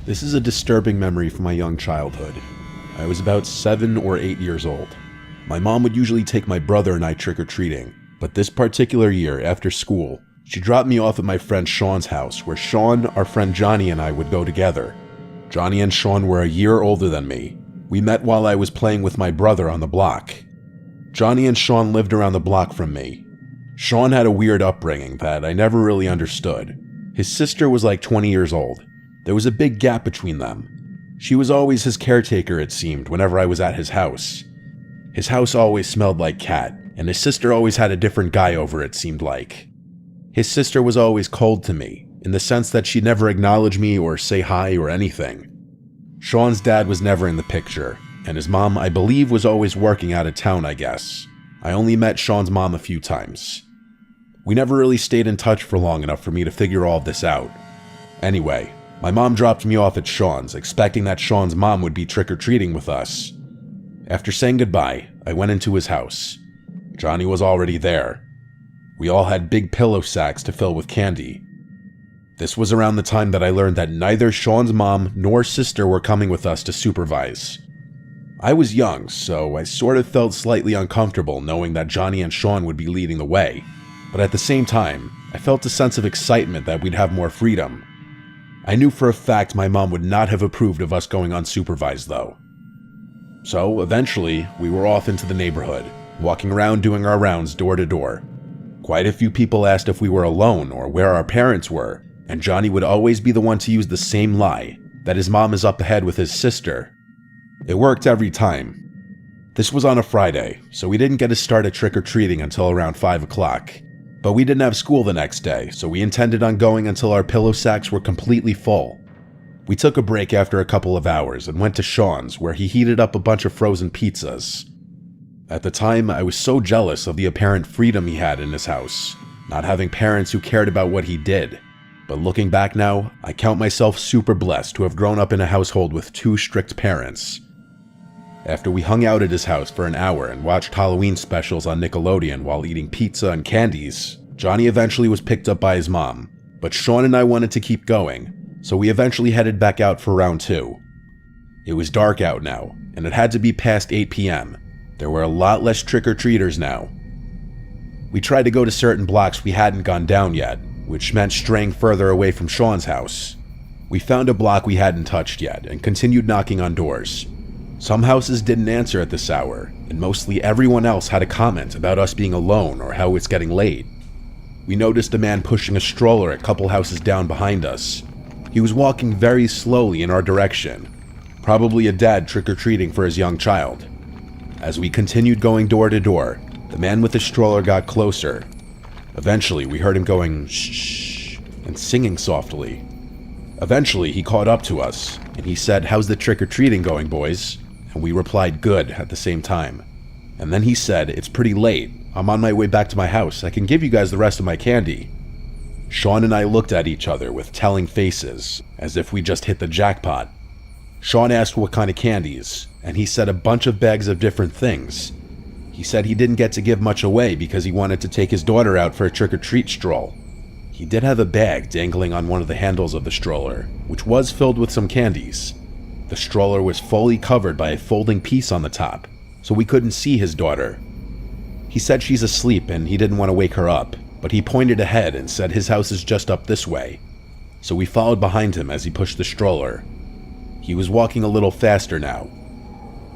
This is a disturbing memory from my young childhood. I was about 7 or 8 years old. My mom would usually take my brother and I trick-or-treating, but this particular year, after school, she dropped me off at my friend Sean's house, where Sean, our friend Johnny, and I would go together. Johnny and Sean were a year older than me. We met while I was playing with my brother on the block. Johnny and Sean lived around the block from me. Sean had a weird upbringing that I never really understood. His sister was like 20 years old. There was a big gap between them. She was always his caretaker, it seemed, whenever I was at his house. His house always smelled like cat, and his sister always had a different guy over, it seemed like. His sister was always cold to me, in the sense that she'd never acknowledge me or say hi or anything. Sean's dad was never in the picture, and his mom, I believe, was always working out of town, I guess. I only met Sean's mom a few times. We never really stayed in touch for long enough for me to figure all of this out. Anyway, my mom dropped me off at Sean's, expecting that Sean's mom would be trick-or-treating with us. After saying goodbye, I went into his house. Johnny was already there. We all had big pillow sacks to fill with candy. This was around the time that I learned that neither Sean's mom nor sister were coming with us to supervise. I was young, so I sort of felt slightly uncomfortable knowing that Johnny and Sean would be leading the way, but at the same time, I felt a sense of excitement that we'd have more freedom. I knew for a fact my mom would not have approved of us going unsupervised though. So eventually, we were off into the neighborhood, walking around doing our rounds door to door. Quite a few people asked if we were alone or where our parents were, and Johnny would always be the one to use the same lie, that his mom is up ahead with his sister. It worked every time. This was on a Friday, so we didn't get to start at trick-or-treating until around 5 o'clock. But we didn't have school the next day, so we intended on going until our pillow sacks were completely full. We took a break after a couple of hours and went to Sean's, where he heated up a bunch of frozen pizzas. At the time, I was so jealous of the apparent freedom he had in his house, not having parents who cared about what he did. But looking back now, I count myself super blessed to have grown up in a household with 2 strict parents. After we hung out at his house for an hour and watched Halloween specials on Nickelodeon while eating pizza and candies, Johnny eventually was picked up by his mom, but Sean and I wanted to keep going, so we eventually headed back out for round 2. It was dark out now, and it had to be past 8 p.m. There were a lot less trick-or-treaters now. We tried to go to certain blocks we hadn't gone down yet, which meant straying further away from Sean's house. We found a block we hadn't touched yet and continued knocking on doors. Some houses didn't answer at this hour, and mostly everyone else had a comment about us being alone or how it's getting late. We noticed a man pushing a stroller a couple houses down behind us. He was walking very slowly in our direction, probably a dad trick-or-treating for his young child. As we continued going door to door, the man with the stroller got closer. Eventually, we heard him going shh and singing softly. Eventually, he caught up to us, and he said, "How's the trick-or-treating going, boys?" And we replied, "Good," at the same time. And then he said, "It's pretty late. I'm on my way back to my house. I can give you guys the rest of my candy." Sean and I looked at each other with telling faces, as if we just hit the jackpot. Sean asked what kind of candies, and he said a bunch of bags of different things. He said he didn't get to give much away because he wanted to take his daughter out for a trick-or-treat stroll. He did have a bag dangling on one of the handles of the stroller, which was filled with some candies. The stroller was fully covered by a folding piece on the top, so we couldn't see his daughter. He said she's asleep and he didn't want to wake her up, but he pointed ahead and said his house is just up this way. So we followed behind him as he pushed the stroller. He was walking a little faster now.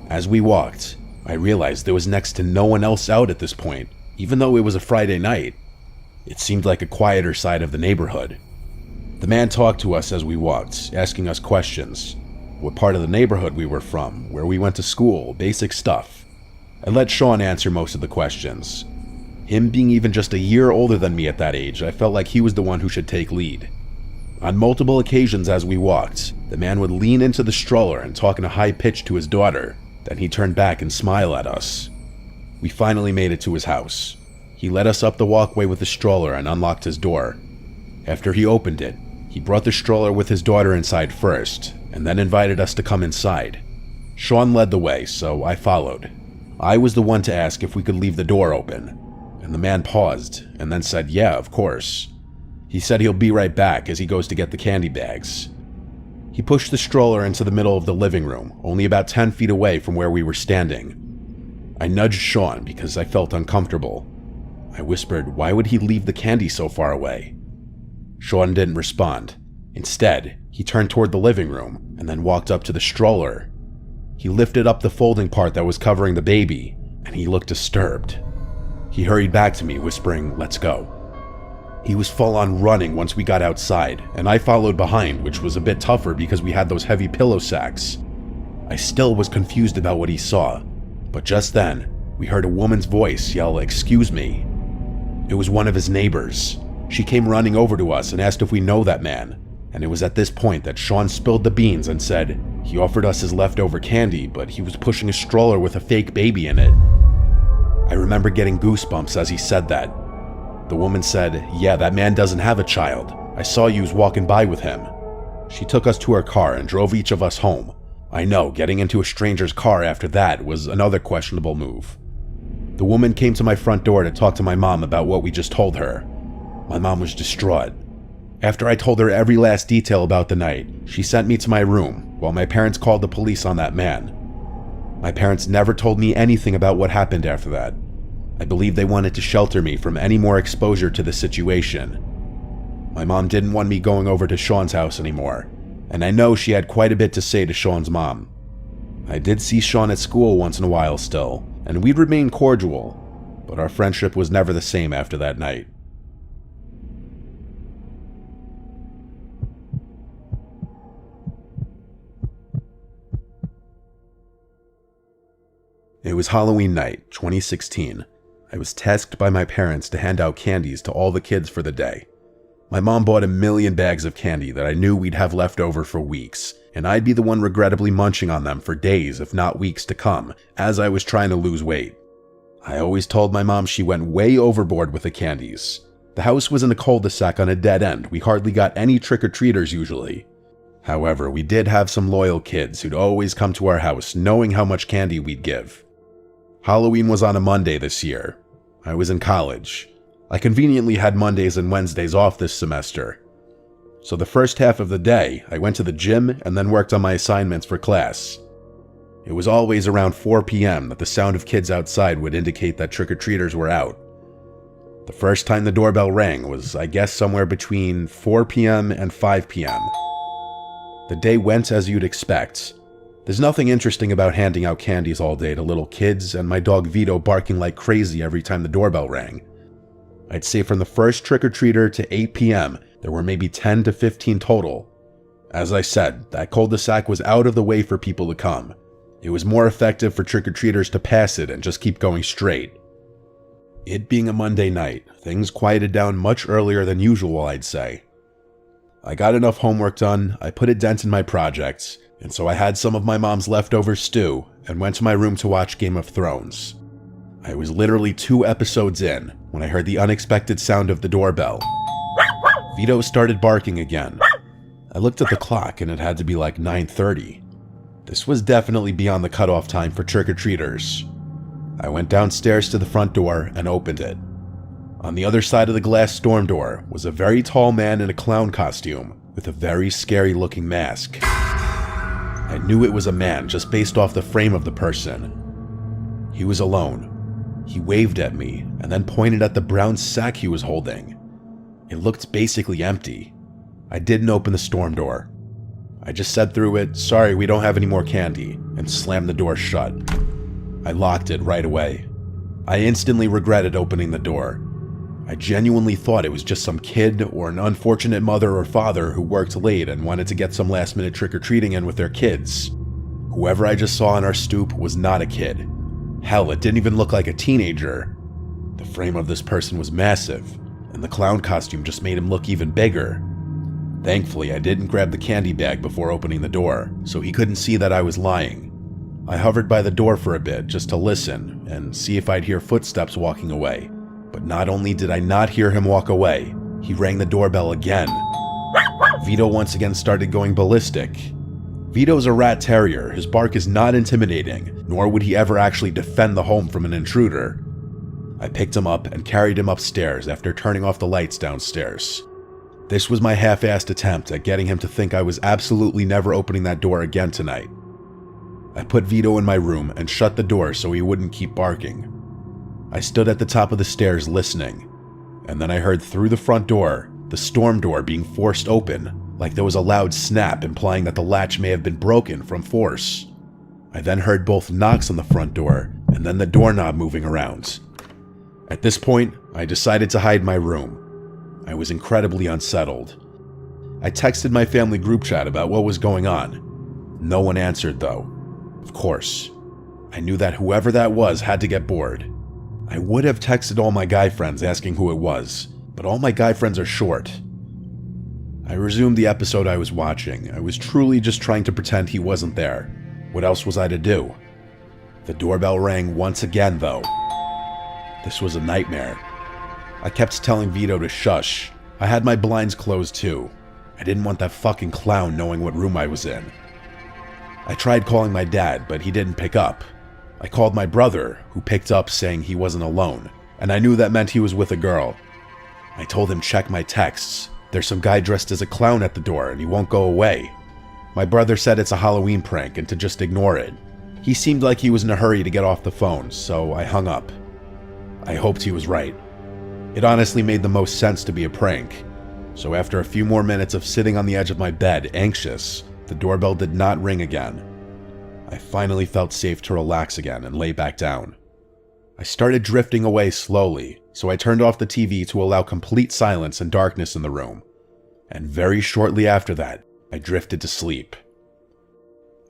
As we walked, I realized there was next to no one else out at this point, even though it was a Friday night. It seemed like a quieter side of the neighborhood. The man talked to us as we walked, asking us questions. What part of the neighborhood we were from, where we went to school, basic stuff. I let Sean answer most of the questions. Him being even just a year older than me at that age, I felt like he was the one who should take lead. On multiple occasions as we walked, the man would lean into the stroller and talk in a high pitch to his daughter, then he'd turn back and smile at us. We finally made it to his house. He led us up the walkway with the stroller and unlocked his door. After he opened it, he brought the stroller with his daughter inside first, and then invited us to come inside. Sean led the way, so I followed. I was the one to ask if we could leave the door open, and the man paused, and then said, "Yeah, of course." He said he'll be right back as he goes to get the candy bags. He pushed the stroller into the middle of the living room, only about 10 feet away from where we were standing. I nudged Sean because I felt uncomfortable. I whispered, "Why would he leave the candy so far away?" Sean didn't respond. Instead, he turned toward the living room and then walked up to the stroller. He lifted up the folding part that was covering the baby, and he looked disturbed. He hurried back to me, whispering, "Let's go." He was full on running once we got outside, and I followed behind, which was a bit tougher because we had those heavy pillow sacks. I still was confused about what he saw, but just then, we heard a woman's voice yell, "Excuse me." It was one of his neighbors. She came running over to us and asked if we know that man, and it was at this point that Sean spilled the beans and said he offered us his leftover candy, but he was pushing a stroller with a fake baby in it. I remember getting goosebumps as he said that. The woman said, "Yeah, that man doesn't have a child. I saw you walking by with him." She took us to her car and drove each of us home. I know, getting into a stranger's car after that was another questionable move. The woman came to my front door to talk to my mom about what we just told her. My mom was distraught. After I told her every last detail about the night, she sent me to my room while my parents called the police on that man. My parents never told me anything about what happened after that. I believe they wanted to shelter me from any more exposure to the situation. My mom didn't want me going over to Sean's house anymore, and I know she had quite a bit to say to Sean's mom. I did see Sean at school once in a while still, and we'd remain cordial, but our friendship was never the same after that night. It was Halloween night, 2016. I was tasked by my parents to hand out candies to all the kids for the day. My mom bought 1,000,000 bags of candy that I knew we'd have left over for weeks, and I'd be the one regrettably munching on them for days, if not weeks to come, as I was trying to lose weight. I always told my mom she went way overboard with the candies. The house was in a cul-de-sac on a dead end. We hardly got any trick-or-treaters usually. However, we did have some loyal kids who'd always come to our house knowing how much candy we'd give. Halloween was on a Monday this year. I was in college. I conveniently had Mondays and Wednesdays off this semester. So the first half of the day, I went to the gym and then worked on my assignments for class. It was always around 4 p.m. that the sound of kids outside would indicate that trick-or-treaters were out. The first time the doorbell rang was, I guess, somewhere between 4 p.m. and 5 p.m. The day went as you'd expect. There's nothing interesting about handing out candies all day to little kids and my dog Vito barking like crazy every time the doorbell rang. I'd say from the first trick-or-treater to 8 p.m., there were maybe 10 to 15 total. As I said, that cul-de-sac was out of the way for people to come. It was more effective for trick-or-treaters to pass it and just keep going straight. It being a Monday night, things quieted down much earlier than usual, I'd say. I got enough homework done, I put a dent in my projects, and so I had some of my mom's leftover stew and went to my room to watch Game of Thrones. I was literally 2 episodes in when I heard the unexpected sound of the doorbell. Vito started barking again. I looked at the clock and it had to be like 9:30. This was definitely beyond the cutoff time for trick-or-treaters. I went downstairs to the front door and opened it. On the other side of the glass storm door was a very tall man in a clown costume with a very scary-looking mask. I knew it was a man just based off the frame of the person. He was alone. He waved at me and then pointed at the brown sack he was holding. It looked basically empty. I didn't open the storm door. I just said through it, "Sorry, we don't have any more candy," and slammed the door shut. I locked it right away. I instantly regretted opening the door. I genuinely thought it was just some kid or an unfortunate mother or father who worked late and wanted to get some last-minute trick-or-treating in with their kids. Whoever I just saw on our stoop was not a kid. Hell, it didn't even look like a teenager. The frame of this person was massive, and the clown costume just made him look even bigger. Thankfully, I didn't grab the candy bag before opening the door, so he couldn't see that I was lying. I hovered by the door for a bit just to listen and see if I'd hear footsteps walking away. But not only did I not hear him walk away, he rang the doorbell again. Vito once again started going ballistic. Vito's a rat terrier. His bark is not intimidating, nor would he ever actually defend the home from an intruder. I picked him up and carried him upstairs after turning off the lights downstairs. This was my half-assed attempt at getting him to think I was absolutely never opening that door again tonight. I put Vito in my room and shut the door so he wouldn't keep barking. I stood at the top of the stairs listening, and then I heard through the front door, the storm door being forced open, like there was a loud snap implying that the latch may have been broken from force. I then heard both knocks on the front door and then the doorknob moving around. At this point, I decided to hide in my room. I was incredibly unsettled. I texted my family group chat about what was going on. No one answered though. Of course. I knew that whoever that was had to get bored. I would have texted all my guy friends asking who it was, but all my guy friends are short. I resumed the episode I was watching. I was truly just trying to pretend he wasn't there. What else was I to do? The doorbell rang once again though. This was a nightmare. I kept telling Vito to shush. I had my blinds closed too. I didn't want that fucking clown knowing what room I was in. I tried calling my dad, but he didn't pick up. I called my brother, who picked up saying he wasn't alone, and I knew that meant he was with a girl. I told him check my texts. There's some guy dressed as a clown at the door and he won't go away. My brother said it's a Halloween prank and to just ignore it. He seemed like he was in a hurry to get off the phone, so I hung up. I hoped he was right. It honestly made the most sense to be a prank. So after a few more minutes of sitting on the edge of my bed, anxious, the doorbell did not ring again. I finally felt safe to relax again and lay back down. I started drifting away slowly, so I turned off the TV to allow complete silence and darkness in the room. And very shortly after that, I drifted to sleep.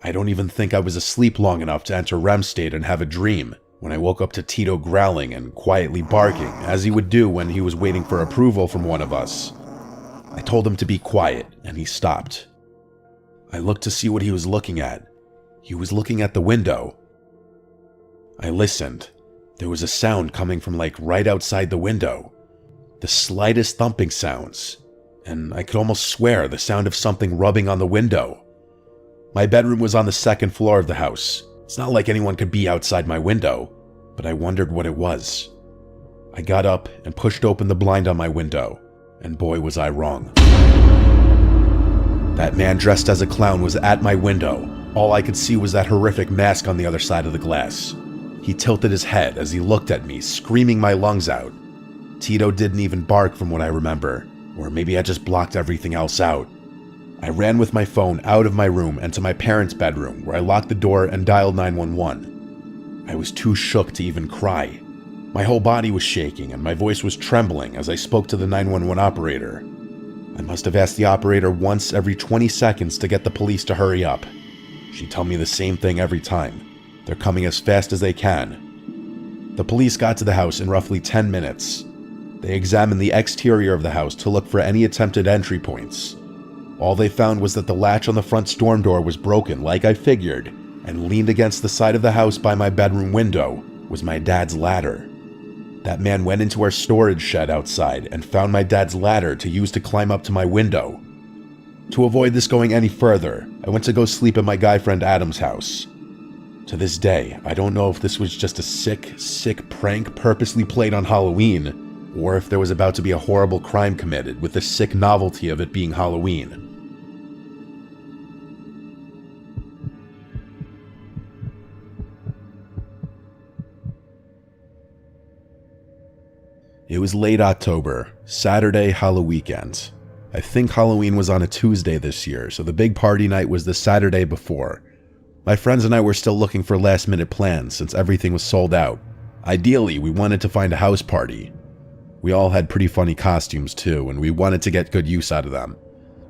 I don't even think I was asleep long enough to enter REM state and have a dream when I woke up to Tito growling and quietly barking, as he would do when he was waiting for approval from one of us. I told him to be quiet, and he stopped. I looked to see what he was looking at. He was looking at the window. I listened. There was a sound coming from right outside the window. The slightest thumping sounds, and I could almost swear the sound of something rubbing on the window. My bedroom was on the second floor of the house. It's not like anyone could be outside my window, but I wondered what it was. I got up and pushed open the blind on my window, and boy was I wrong. That man dressed as a clown was at my window. All I could see was that horrific mask on the other side of the glass. He tilted his head as he looked at me, screaming my lungs out. Tito didn't even bark from what I remember, or maybe I just blocked everything else out. I ran with my phone out of my room and to my parents' bedroom, where I locked the door and dialed 911. I was too shook to even cry. My whole body was shaking and my voice was trembling as I spoke to the 911 operator. I must have asked the operator once every 20 seconds to get the police to hurry up. She'd tell me the same thing every time. They're coming as fast as they can. The police got to the house in roughly 10 minutes. They examined the exterior of the house to look for any attempted entry points. All they found was that the latch on the front storm door was broken, like I figured, and leaned against the side of the house by my bedroom window was my dad's ladder. That man went into our storage shed outside and found my dad's ladder to use to climb up to my window. To avoid this going any further, I went to go sleep at my guy friend Adam's house. To this day, I don't know if this was just a sick prank purposely played on Halloween, or if there was about to be a horrible crime committed with the sick novelty of it being Halloween. It was late October, Saturday, Halloween weekend. I think Halloween was on a Tuesday this year, so the big party night was the Saturday before. My friends and I were still looking for last-minute plans since everything was sold out. Ideally, we wanted to find a house party. We all had pretty funny costumes too, and we wanted to get good use out of them.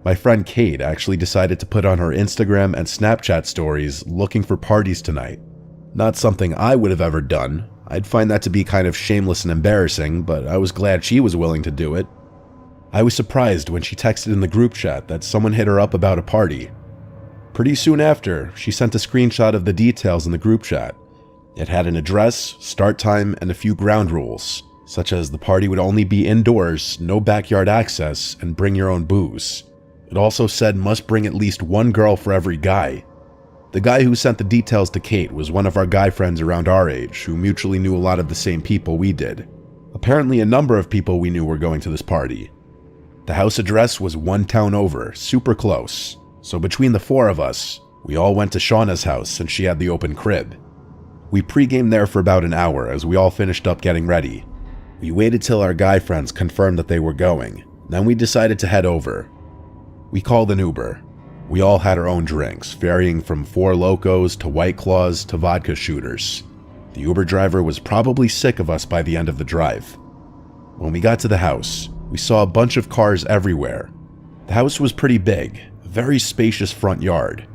My friend Kate actually decided to put on her Instagram and Snapchat stories looking for parties tonight. Not something I would have ever done. I'd find that to be kind of shameless and embarrassing, but I was glad she was willing to do it. I was surprised when she texted in the group chat that someone hit her up about a party. Pretty soon after, she sent a screenshot of the details in the group chat. It had an address, start time, and a few ground rules, such as the party would only be indoors, no backyard access, and bring your own booze. It also said must bring at least one girl for every guy. The guy who sent the details to Kate was one of our guy friends around our age who mutually knew a lot of the same people we did. Apparently a number of people we knew were going to this party. The house address was one town over, super close. So between the four of us, we all went to Shauna's house since she had the open crib. We pre-gamed there for about an hour as we all finished up getting ready. We waited till our guy friends confirmed that they were going. Then we decided to head over. We called an Uber. We all had our own drinks, varying from Four Locos to White Claws to vodka shooters. The Uber driver was probably sick of us by the end of the drive. When we got to the house, we saw a bunch of cars everywhere. The house was pretty big, a very spacious front yard.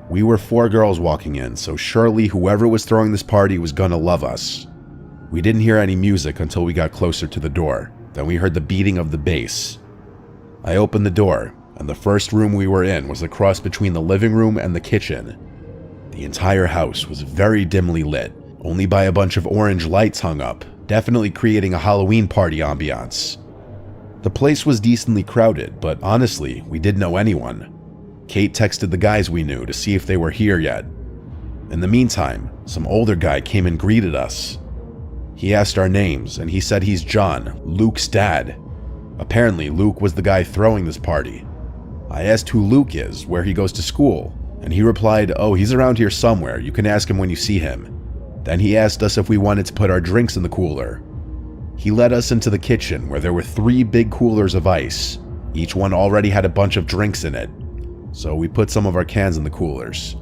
We were 4 girls walking in, so surely whoever was throwing this party was gonna love us. We didn't hear any music until we got closer to the door. Then we heard the beating of the bass. I opened the door, and the first room we were in was a cross between the living room and the kitchen. The entire house was very dimly lit, only by a bunch of orange lights hung up, definitely creating a Halloween party ambiance. The place was decently crowded, but honestly, we didn't know anyone. Kate texted the guys we knew to see if they were here yet. In the meantime, some older guy came and greeted us. He asked our names, and he said he's John, Luke's dad. Apparently, Luke was the guy throwing this party. I asked who Luke is, where he goes to school, and he replied, "Oh, he's around here somewhere, you can ask him when you see him." Then he asked us if we wanted to put our drinks in the cooler. He led us into the kitchen where there were 3 big coolers of ice. Each one already had a bunch of drinks in it, so we put some of our cans in the coolers.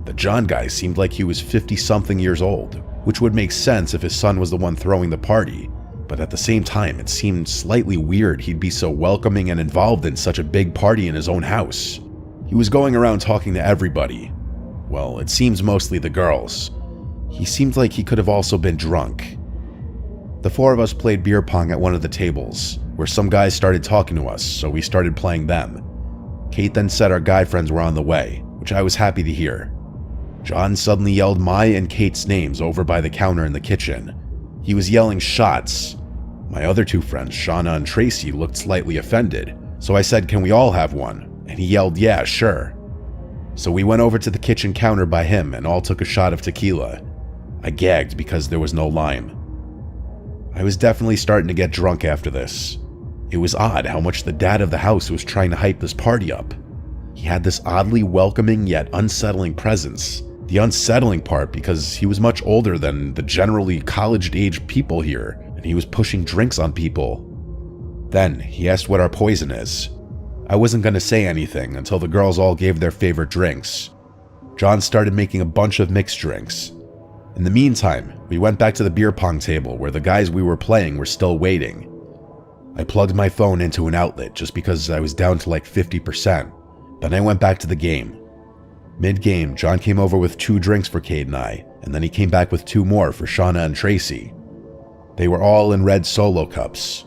The John guy seemed like he was 50-something years old, which would make sense if his son was the one throwing the party, but at the same time it seemed slightly weird he'd be so welcoming and involved in such a big party in his own house. He was going around talking to everybody. Well, it seems mostly the girls. He seemed like he could have also been drunk. The 4 of us played beer pong at one of the tables, where some guys started talking to us, so we started playing them. Kate then said our guy friends were on the way, which I was happy to hear. John suddenly yelled my and Kate's names over by the counter in the kitchen. He was yelling shots. My other 2 friends, Shauna and Tracy, looked slightly offended, so I said, "Can we all have one?" And he yelled, "Yeah, sure." So we went over to the kitchen counter by him and all took a shot of tequila. I gagged because there was no lime. I was definitely starting to get drunk after this. It was odd how much the dad of the house was trying to hype this party up. He had this oddly welcoming yet unsettling presence. The unsettling part because he was much older than the generally college-age people here, and he was pushing drinks on people. Then he asked what our poison is. I wasn't going to say anything until the girls all gave their favorite drinks. John started making a bunch of mixed drinks. In the meantime, we went back to the beer pong table where the guys we were playing were still waiting. I plugged my phone into an outlet just because I was down to like 50%. Then I went back to the game. Mid-game, John came over with 2 drinks for Kate and I, and then he came back with 2 more for Shauna and Tracy. They were all in red Solo cups.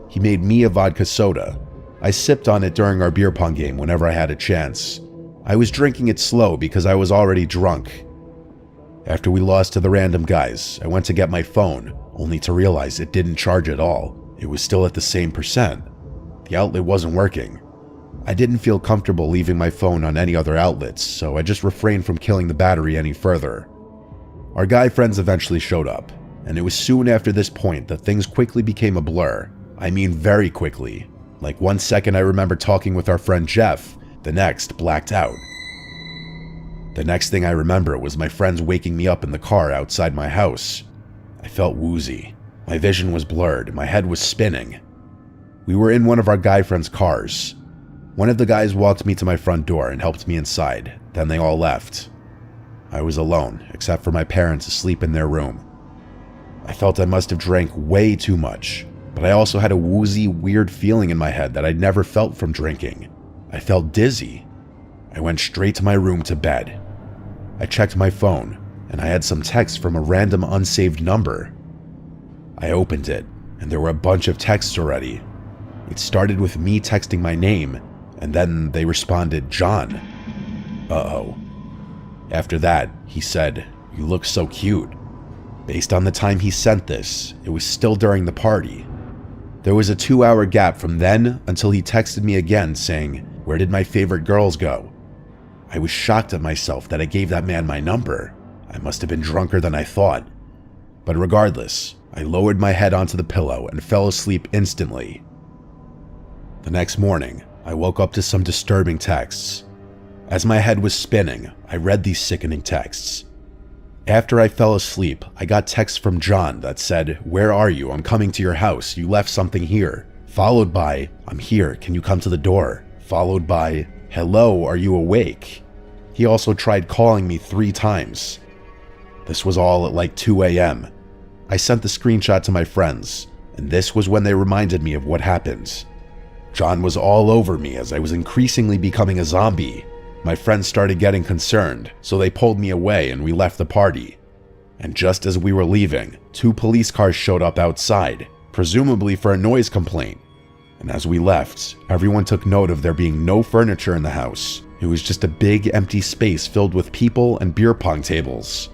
He made me a vodka soda. I sipped on it during our beer pong game whenever I had a chance. I was drinking it slow because I was already drunk. After we lost to the random guys, I went to get my phone, only to realize it didn't charge at all. It was still at the same percent. The outlet wasn't working. I didn't feel comfortable leaving my phone on any other outlets, so I just refrained from killing the battery any further. Our guy friends eventually showed up, and it was soon after this point that things quickly became a blur. I mean very quickly. Like 1 second I remember talking with our friend Jeff, the next blacked out. The next thing I remember was my friends waking me up in the car outside my house. I felt woozy. My vision was blurred, my head was spinning. We were in one of our guy friends' cars. One of the guys walked me to my front door and helped me inside, then they all left. I was alone, except for my parents asleep in their room. I felt I must have drank way too much, but I also had a woozy, weird feeling in my head that I'd never felt from drinking. I felt dizzy. I went straight to my room to bed. I checked my phone, and I had some text from a random unsaved number. I opened it, and there were a bunch of texts already. It started with me texting my name, and then they responded, "John." Uh-oh. After that, he said, "You look so cute." Based on the time he sent this, it was still during the party. There was a 2-hour gap from then until he texted me again saying, "Where did my favorite girls go?" I was shocked at myself that I gave that man my number. I must have been drunker than I thought. But regardless, I lowered my head onto the pillow and fell asleep instantly. The next morning, I woke up to some disturbing texts. As my head was spinning, I read these sickening texts. After I fell asleep, I got texts from John that said, "Where are you? I'm coming to your house. You left something here." Followed by, "I'm here. Can you come to the door?" Followed by, "Hello, are you awake?" He also tried calling me 3 times. This was all at like 2 a.m. I sent the screenshot to my friends, and this was when they reminded me of what happened. John was all over me as I was increasingly becoming a zombie. My friends started getting concerned, so they pulled me away and we left the party. And just as we were leaving, 2 police cars showed up outside, presumably for a noise complaint. And as we left, everyone took note of there being no furniture in the house. It was just a big empty space filled with people and beer pong tables.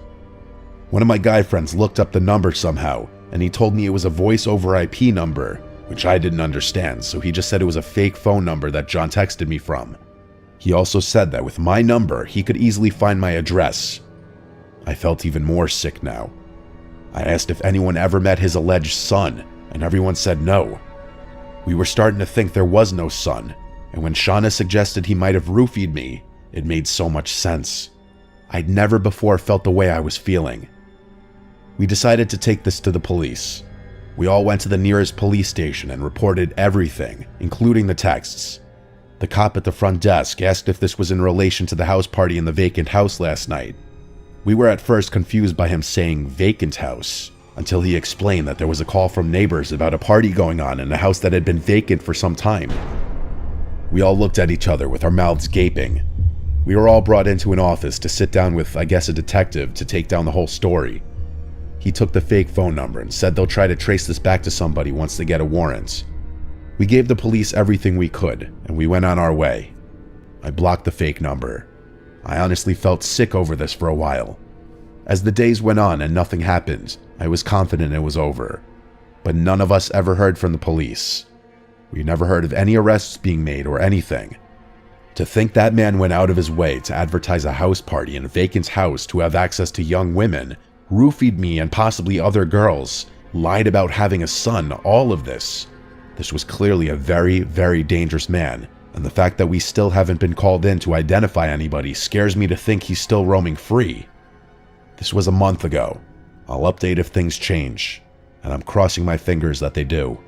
One of my guy friends looked up the number somehow, and he told me it was a voice over IP number, which I didn't understand, so he just said it was a fake phone number that John texted me from. He also said that with my number, he could easily find my address. I felt even more sick now. I asked if anyone ever met his alleged son, and everyone said no. We were starting to think there was no son, and when Shauna suggested he might have roofied me, it made so much sense. I'd never before felt the way I was feeling. We decided to take this to the police. We all went to the nearest police station and reported everything, including the texts. The cop at the front desk asked if this was in relation to the house party in the vacant house last night. We were at first confused by him saying vacant house, until he explained that there was a call from neighbors about a party going on in a house that had been vacant for some time. We all looked at each other with our mouths gaping. We were all brought into an office to sit down with, I guess, a detective to take down the whole story. He took the fake phone number and said they'll try to trace this back to somebody once they get a warrant. We gave the police everything we could, and we went on our way. I blocked the fake number. I honestly felt sick over this for a while. As the days went on and nothing happened, I was confident it was over. But none of us ever heard from the police. We never heard of any arrests being made or anything. To think that man went out of his way to advertise a house party in a vacant house to have access to young women, roofied me and possibly other girls, lied about having a son, all of this. This was clearly a very, very dangerous man, and the fact that we still haven't been called in to identify anybody scares me to think he's still roaming free. This was a month ago. I'll update if things change, and I'm crossing my fingers that they do.